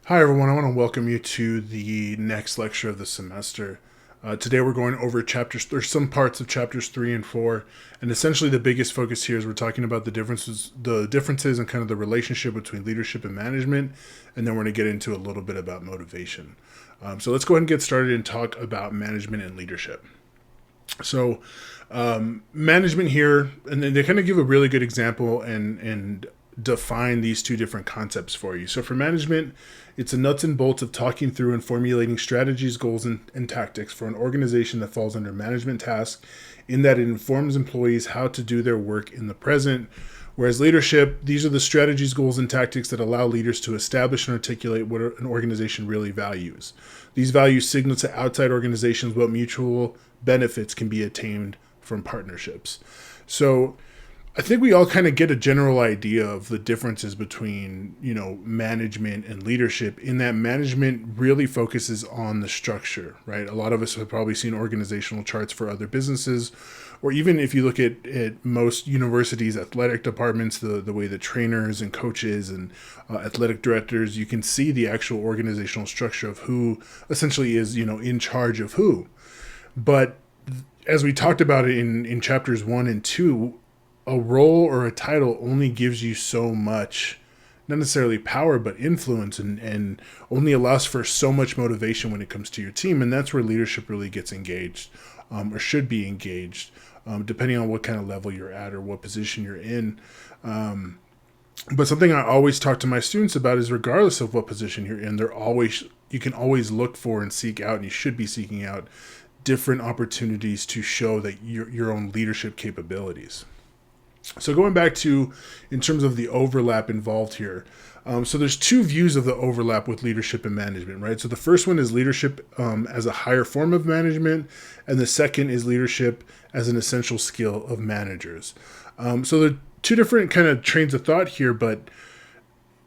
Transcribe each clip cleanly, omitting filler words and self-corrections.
Hi, everyone. I want to welcome you to the next lecture of the semester. Today, we're going over chapters. There's some parts of chapters 3 and 4, and essentially the biggest focus here is we're talking about the differences, and kind of the relationship between leadership and management, and then we're going to get into a little bit about motivation. So let's go ahead and get started and talk about management and leadership. So, management here, and then they kind of give a really good example and define these two different concepts for you. So, for management, it's the nuts and bolts of talking through and formulating strategies, goals, and tactics for an organization that falls under management tasks, in that it informs employees how to do their work in the present. Whereas leadership, these are the strategies, goals, and tactics that allow leaders to establish and articulate what an organization really values. These values signal to outside organizations what mutual benefits can be attained from partnerships. So I think we all kind of get a general idea of the differences between, management and leadership, in that management really focuses on the structure, right? A lot of us have probably seen organizational charts for other businesses, or even if you look at most universities' athletic departments, the way the trainers and coaches and athletic directors, you can see the actual organizational structure of who essentially is, in charge of who. But as we talked about it in chapters 1 and 2, a role or a title only gives you so much, not necessarily power, but influence, and only allows for so much motivation when it comes to your team. And that's where leadership really gets engaged, or should be engaged, depending on what kind of level you're at or what position you're in. But something I always talk to my students about is, regardless of what position you're in, you can always look for and seek out, and you should be seeking out different opportunities to show that your own leadership capabilities. So going back to, in terms of the overlap involved here, so there's two views of the overlap with leadership and management, right? So the first one is leadership as a higher form of management, and the second is leadership as an essential skill of managers. So there are two different kind of trains of thought here, but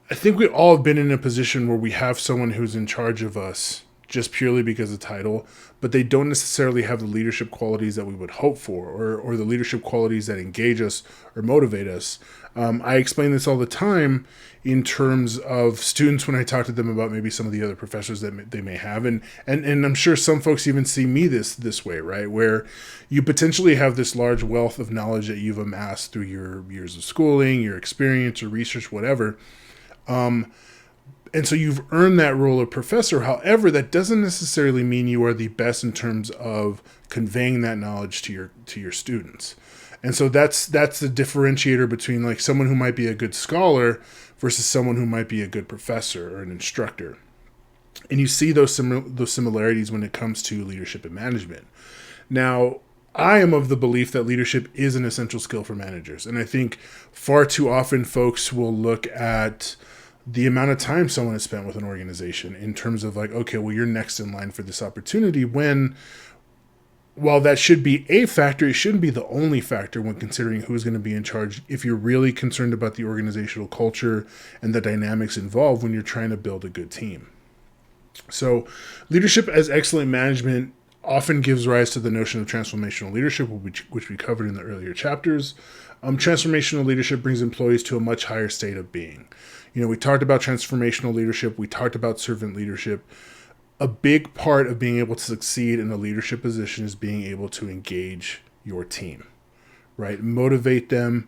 I think we all have been in a position where we have someone who's in charge of us just purely because of title, but they don't necessarily have the leadership qualities that we would hope for, or the leadership qualities that engage us or motivate us. I explain this all the time in terms of students when I talk to them about maybe some of the other professors that they may have. And I'm sure some folks even see me this way, right? Where you potentially have this large wealth of knowledge that you've amassed through your years of schooling, your experience or research, whatever. And so you've earned that role of professor. However, that doesn't necessarily mean you are the best in terms of conveying that knowledge to your students. And so that's the differentiator between, like, someone who might be a good scholar versus someone who might be a good professor or an instructor. And you see those similarities when it comes to leadership and management. Now, I am of the belief that leadership is an essential skill for managers. And I think far too often folks will look at the amount of time someone has spent with an organization in terms of, like, okay, well, you're next in line for this opportunity, when, while that should be a factor, it shouldn't be the only factor when considering who's going to be in charge, if you're really concerned about the organizational culture and the dynamics involved when you're trying to build a good team. So leadership as excellent management often gives rise to the notion of transformational leadership, which we covered in the earlier chapters. Transformational leadership brings employees to a much higher state of being. We talked about transformational leadership. We talked about servant leadership. A big part of being able to succeed in a leadership position is being able to engage your team, right? Motivate them,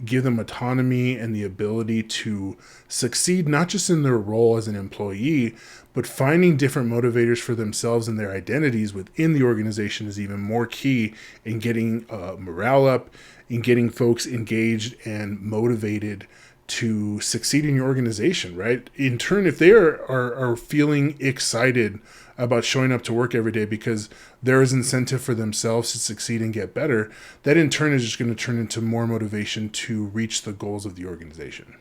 give them autonomy and the ability to succeed, not just in their role as an employee, but finding different motivators for themselves and their identities within the organization is even more key in getting morale up, in getting folks engaged and motivated to succeed in your organization, right? In turn, if they are feeling excited about showing up to work every day because there is incentive for themselves to succeed and get better, that in turn is just going to turn into more motivation to reach the goals of the organization.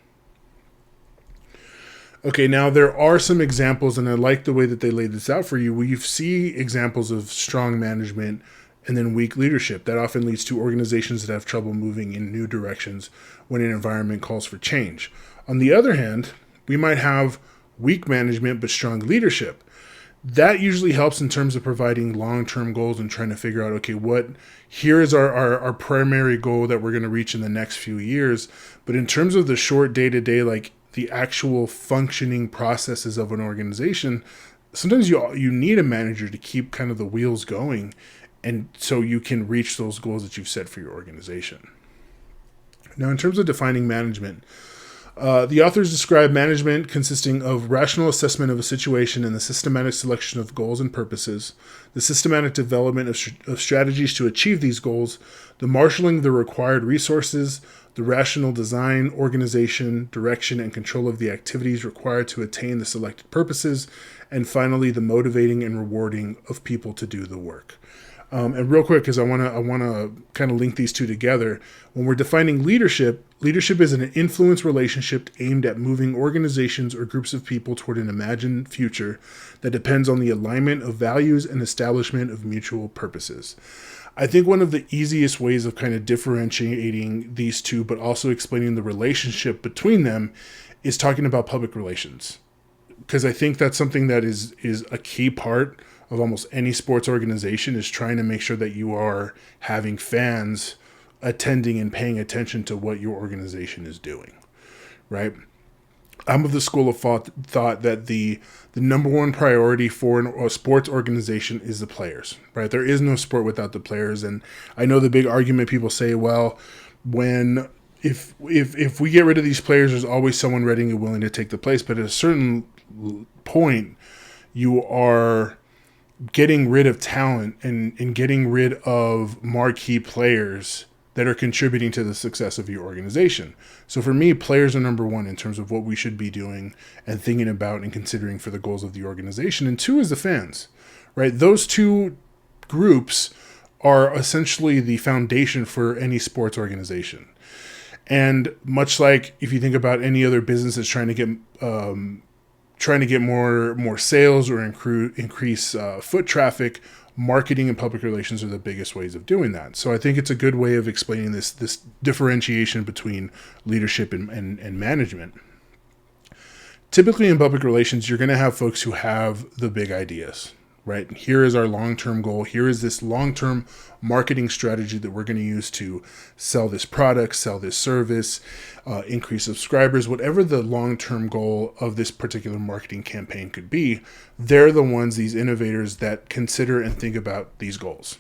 Okay, now there are some examples, and I like the way that they laid this out for you, where you see examples of strong management and then weak leadership. That often leads to organizations that have trouble moving in new directions when an environment calls for change. On the other hand, we might have weak management but strong leadership. That usually helps in terms of providing long-term goals and trying to figure out, okay, here is our primary goal that we're going to reach in the next few years. But in terms of the short day-to-day, like, the actual functioning processes of an organization, sometimes you need a manager to keep kind of the wheels going, and so you can reach those goals that you've set for your organization. Now, in terms of defining management, the authors describe management consisting of rational assessment of a situation and the systematic selection of goals and purposes, the systematic development of strategies to achieve these goals, the marshaling of the required resources, the rational design, organization, direction, and control of the activities required to attain the selected purposes, and finally, the motivating and rewarding of people to do the work. And real quick, because I want to kind of link these two together. When we're defining leadership is an influence relationship aimed at moving organizations or groups of people toward an imagined future that depends on the alignment of values and establishment of mutual purposes. I think one of the easiest ways of kind of differentiating these two, but also explaining the relationship between them, is talking about public relations. Because I think that's something that is a key part of almost any sports organization, is trying to make sure that you are having fans attending and paying attention to what your organization is doing, right? I'm of the school of thought that the number one priority for a sports organization is the players, right? There is no sport without the players. And I know the big argument people say, well, if we get rid of these players, there's always someone ready and willing to take the place. But at a certain point, you are getting rid of talent and getting rid of marquee players that are contributing to the success of your organization. So for me, players are number one in terms of what we should be doing and thinking about and considering for the goals of the organization. And two is the fans, right? Those two groups are essentially the foundation for any sports organization. And much like if you think about any other business that's trying to get more sales or increase foot traffic, marketing and public relations are the biggest ways of doing that. So I think it's a good way of explaining this differentiation between leadership and management. Typically in public relations, you're going to have folks who have the big ideas, right? Here is our long-term goal. Here is this long-term marketing strategy that we're going to use to sell this product, sell this service, increase subscribers, whatever the long-term goal of this particular marketing campaign could be. They're the ones, these innovators, that consider and think about these goals.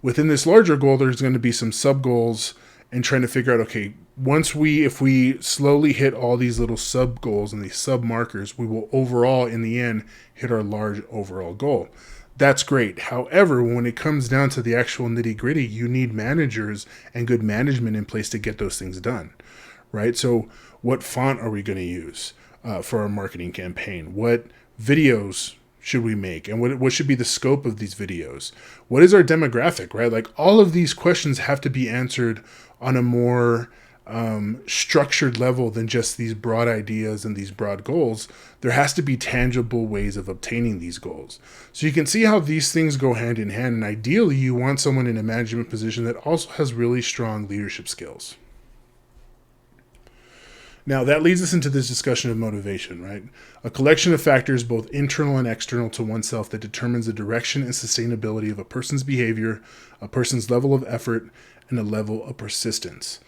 Within this larger goal, there's going to be some sub-goals and trying to figure out, okay, if we slowly hit all these little sub-goals and these sub-markers, we will overall, in the end, hit our large overall goal. That's great. However, when it comes down to the actual nitty-gritty, you need managers and good management in place to get those things done, right? So what font are we going to use for our marketing campaign? What videos should we make? And what should be the scope of these videos? What is our demographic, right? Like, all of these questions have to be answered on a more structured level than just these broad ideas and these broad goals. There has to be tangible ways of obtaining these goals. So you can see how these things go hand in hand. And ideally, you want someone in a management position that also has really strong leadership skills. Now, that leads us into this discussion of motivation, right? A collection of factors, both internal and external to oneself, that determines the direction and sustainability of a person's behavior, a person's level of effort, and a level of persistence.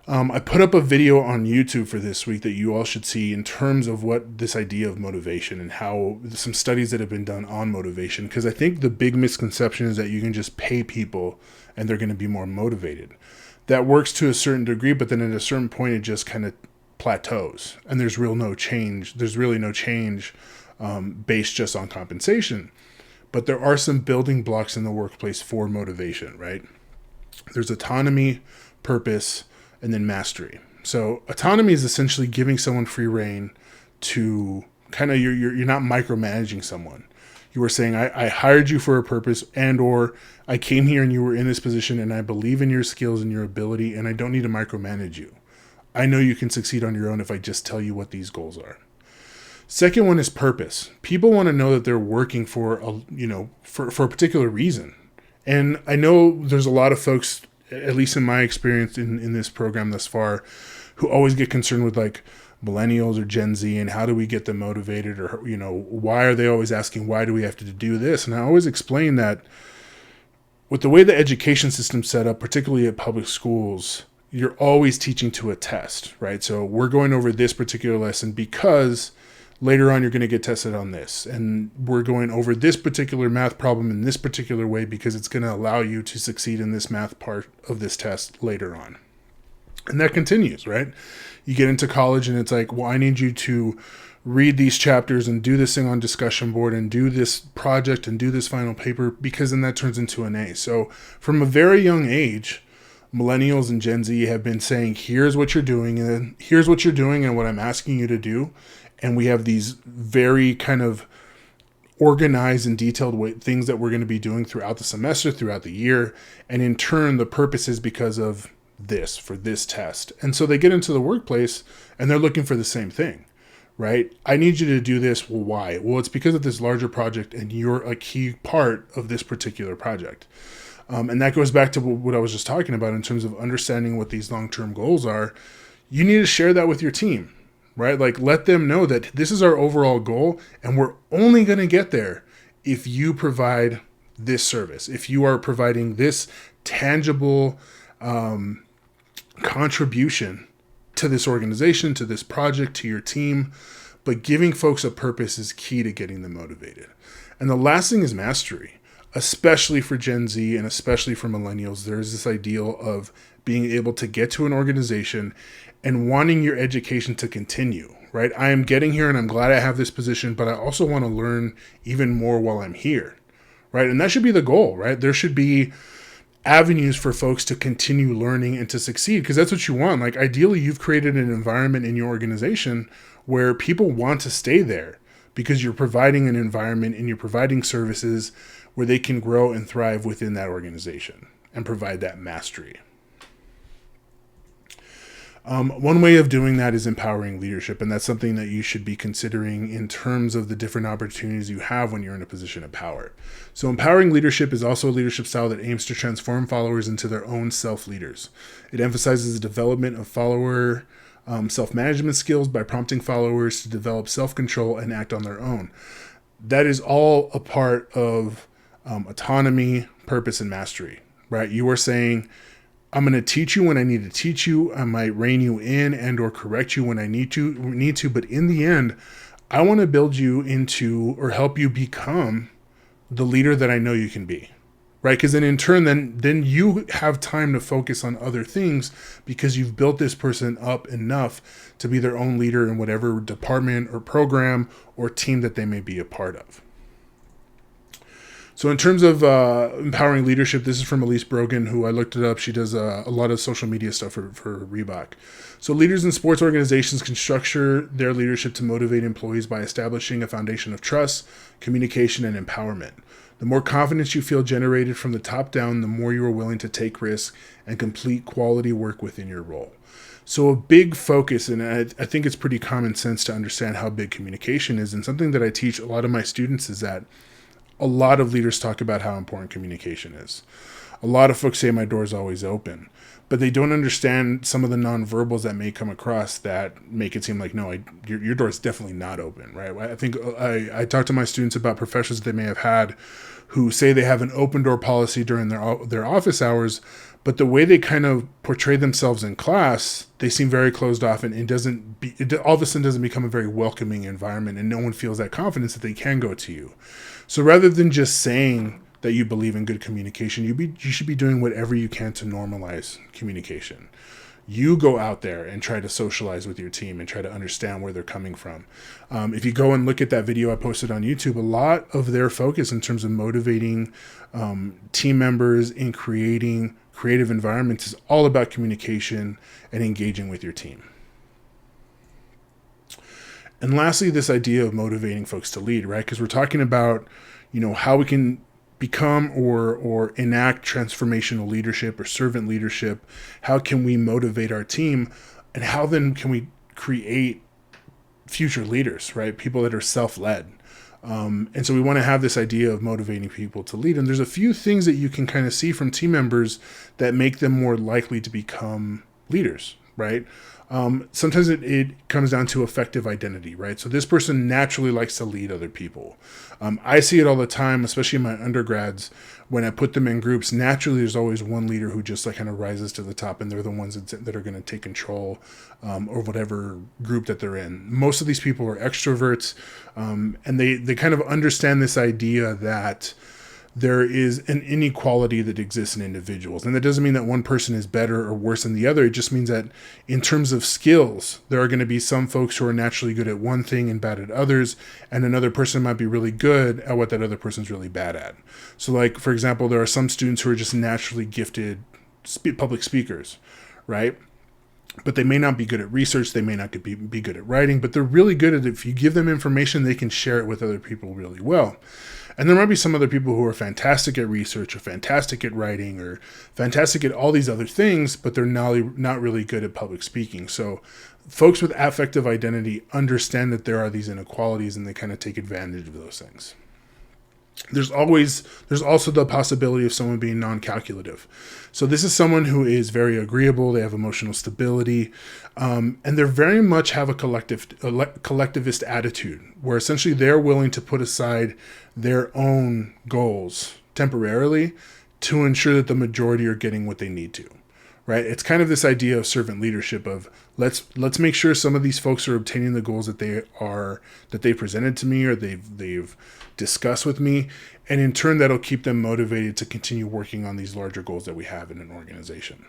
I put up a video on YouTube for this week that you all should see in terms of what this idea of motivation and how some studies that have been done on motivation, because I think the big misconception is that you can just pay people and they're going to be more motivated. That works to a certain degree, but then at a certain point it just kind of plateaus and there's really no change based just on compensation. But there are some building blocks in the workplace for motivation, right? There's autonomy, purpose, and then mastery. So autonomy is essentially giving someone free rein to kind of, you're not micromanaging someone. You are saying, I hired you for a purpose, and or I came here and you were in this position and I believe in your skills and your ability and I don't need to micromanage you. I know you can succeed on your own if I just tell you what these goals are. Second one is purpose. People want to know that they're working for a particular reason. And I know there's a lot of folks, at least in my experience in this program thus far, who always get concerned with like millennials or Gen Z and how do we get them motivated, or, why are they always asking, why do we have to do this? And I always explain that with the way the education system's set up, particularly at public schools, you're always teaching to a test, right? So we're going over this particular lesson because later on you're going to get tested on this. And we're going over this particular math problem in this particular way because it's going to allow you to succeed in this math part of this test later on. And that continues, right? You get into college and it's like, well, I need you to read these chapters and do this thing on discussion board and do this project and do this final paper, because then that turns into an A. So from a very young age, millennials and Gen Z have been saying, here's what you're doing, and here's what you're doing and what I'm asking you to do. And we have these very kind of organized and detailed things that we're going to be doing throughout the semester, throughout the year. And in turn, the purpose is because of this, for this test. And so they get into the workplace and they're looking for the same thing, right? I need you to do this. Well, why? Well, it's because of this larger project and you're a key part of this particular project. And that goes back to what I was just talking about in terms of understanding what these long-term goals are. You need to share that with your team, right? Like, let them know that this is our overall goal and we're only going to get there if you provide this service, if you are providing this tangible contribution to this organization, to this project, to your team. But giving folks a purpose is key to getting them motivated. And the last thing is mastery. Especially for Gen Z and especially for millennials, there's this ideal of being able to get to an organization and wanting your education to continue, right? I am getting here and I'm glad I have this position, but I also want to learn even more while I'm here, right? And that should be the goal, right? There should be avenues for folks to continue learning and to succeed, because that's what you want. Like, ideally, you've created an environment in your organization where people want to stay there because you're providing an environment and you're providing services where they can grow and thrive within that organization and provide that mastery. One way of doing that is empowering leadership, and that's something that you should be considering in terms of the different opportunities you have when you're in a position of power. So empowering leadership is also a leadership style that aims to transform followers into their own self-leaders. It emphasizes the development of follower self-management skills by prompting followers to develop self-control and act on their own. That is all a part of autonomy, purpose, and mastery, right? You are saying, I'm going to teach you when I need to teach you. I might rein you in and or correct you when I need to. But in the end, I want to build you into or help you become the leader that I know you can be, right? Because then in turn, then you have time to focus on other things because you've built this person up enough to be their own leader in whatever department or program or team that they may be a part of. So in terms of empowering leadership, this is from Elise Brogan, who I looked it up. She does a lot of social media stuff for Reebok. So leaders in sports organizations can structure their leadership to motivate employees by establishing a foundation of trust, communication, and empowerment. The more confidence you feel generated from the top down, the more you are willing to take risks and complete quality work within your role. So a big focus, and I think it's pretty common sense to understand how big communication is, and something that I teach a lot of my students is that a lot of leaders talk about how important communication is. A lot of folks say my door is always open, but they don't understand some of the nonverbals that may come across that make it seem like, no, your door is definitely not open, right? I think I talk to my students about professors they may have had who say they have an open door policy during their office hours, but the way they kind of portray themselves in class, they seem very closed off, and it all of a sudden doesn't become a very welcoming environment, and no one feels that confidence that they can go to you. So rather than just saying that you believe in good communication, you should be doing whatever you can to normalize communication. You go out there and try to socialize with your team and try to understand where they're coming from. If you go and look at that video I posted on YouTube, a lot of their focus in terms of motivating team members in creating creative environments is all about communication and engaging with your team. And lastly, this idea of motivating folks to lead, right? Because we're talking about, how we can become or enact transformational leadership or servant leadership. How can we motivate our team, and how then can we create future leaders, right? People that are self-led. And so we want to have this idea of motivating people to lead. And there's a few things that you can kind of see from team members that make them more likely to become leaders, right? Sometimes it comes down to effective identity, right? So this person naturally likes to lead other people. I see it all the time, especially in my undergrads, when I put them in groups. Naturally, there's always one leader who just like kind of rises to the top, and they're the ones that are going to take control or whatever group that they're in. Most of these people are extroverts, and they kind of understand this idea that there is an inequality that exists in individuals. And that doesn't mean that one person is better or worse than the other. It just means that in terms of skills, there are going to be some folks who are naturally good at one thing and bad at others, and another person might be really good at what that other person's really bad at. So like, for example, there are some students who are just naturally gifted public speakers, right? But they may not be good at research. They may not be good at writing, but they're really good at it. If you give them information, they can share it with other people really well. And there might be some other people who are fantastic at research or fantastic at writing or fantastic at all these other things, but they're not really good at public speaking. So folks with affective identity understand that there are these inequalities, and they kind of take advantage of those things. There's also the possibility of someone being non-calculative. So this is someone who is very agreeable. They have emotional stability, and they very much have a collectivist attitude, where essentially they're willing to put aside their own goals temporarily to ensure that the majority are getting what they need to. Right? It's kind of this idea of servant leadership of let's make sure some of these folks are obtaining the goals that they presented to me or they've discussed with me, and in turn that'll keep them motivated to continue working on these larger goals that we have in an organization.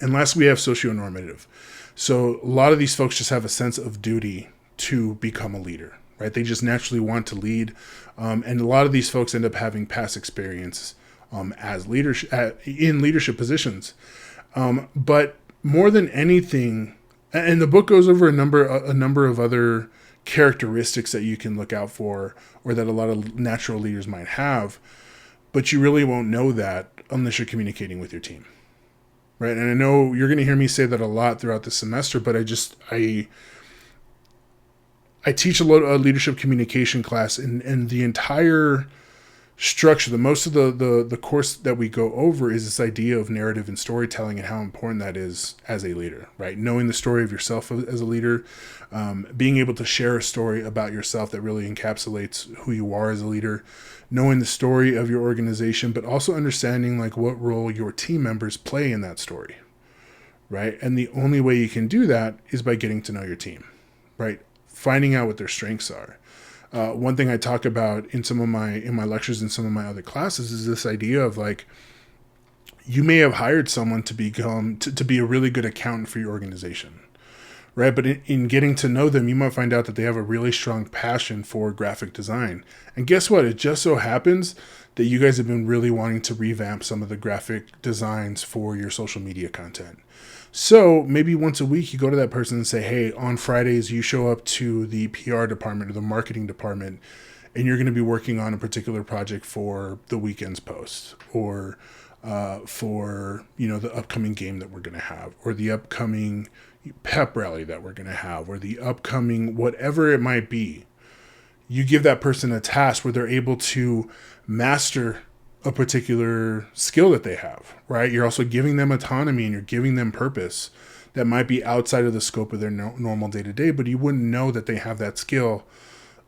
And last, we have socionormative. So a lot of these folks just have a sense of duty to become a leader, right? They just naturally want to lead, and a lot of these folks end up having past experience as leadership in leadership positions. But more than anything, and the book goes over a number of other characteristics that you can look out for, or that a lot of natural leaders might have, but you really won't know that unless you're communicating with your team, right? And I know you're going to hear me say that a lot throughout the semester, but I teach a leadership communication class, and the entire structure, most of the course that we go over is this idea of narrative and storytelling and how important that is as a leader, right? Knowing the story of yourself as a leader, being able to share a story about yourself that really encapsulates who you are as a leader, knowing the story of your organization, but also understanding like what role your team members play in that story, right? And the only way you can do that is by getting to know your team, right? Finding out what their strengths are. One thing I talk about in my lectures and some of my other classes is this idea of like, you may have hired someone to be a really good accountant for your organization, right? But in getting to know them, you might find out that they have a really strong passion for graphic design. And guess what? It just so happens that you guys have been really wanting to revamp some of the graphic designs for your social media content. So maybe once a week you go to that person and say, hey, on Fridays you show up to the PR department or the marketing department, and you're going to be working on a particular project for the weekend's post, or for the upcoming game that we're going to have, or the upcoming pep rally that we're going to have, or the upcoming whatever it might be. You give that person a task where they're able to master a particular skill that they have, right? You're also giving them autonomy, and you're giving them purpose that might be outside of the scope of their normal day-to-day, but you wouldn't know that they have that skill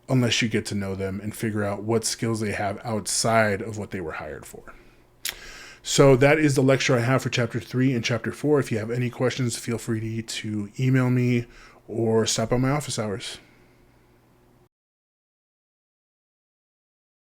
unless you get to know them and figure out what skills they have outside of what they were hired for. So that is the lecture I have for Chapter 3 and Chapter 4. If you have any questions, feel free to email me or stop by my office hours.